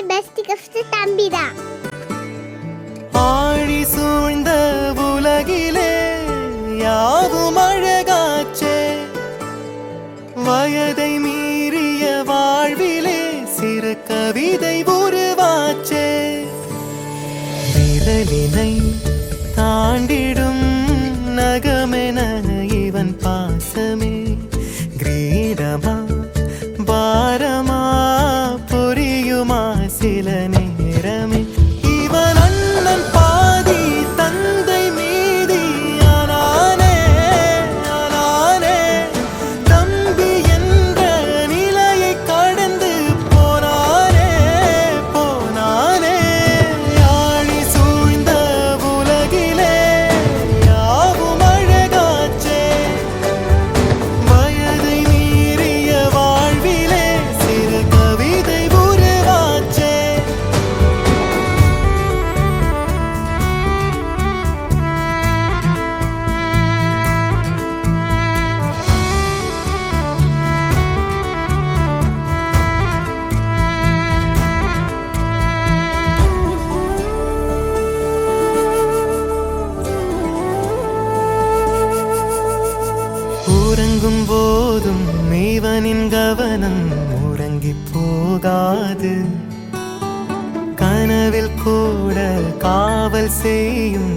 Best gift தம்பிதான். ஆழி சூழ்ந்த உலகிலே யாவும் அழகாச்சே, வயதை மீறிய வாழ்விலே சிறு கவிதை உருவாச்சே. விரலினை தாண்டிடும் நகமென இவன் பாசமே கிரீடமா பாரமா புரியுமா சில நேரமே. இவன் அண்ணன் பாதி தந்தை மீதி ஆனானே ஆனானே, தம்பி என்ற நிலையை கடந்து போனானே போனானே. ஆழி சூழ்ந்த உலகிலே யாவும் அழகாச்சே, வயதை மீறிய வாழ்விலே சிறு கவிதை உருவாச்சே. உறங்கும் போதும் இவனின் கவனம் உறங்கி போகாது, கனவில் கூட காவல் செய்யும்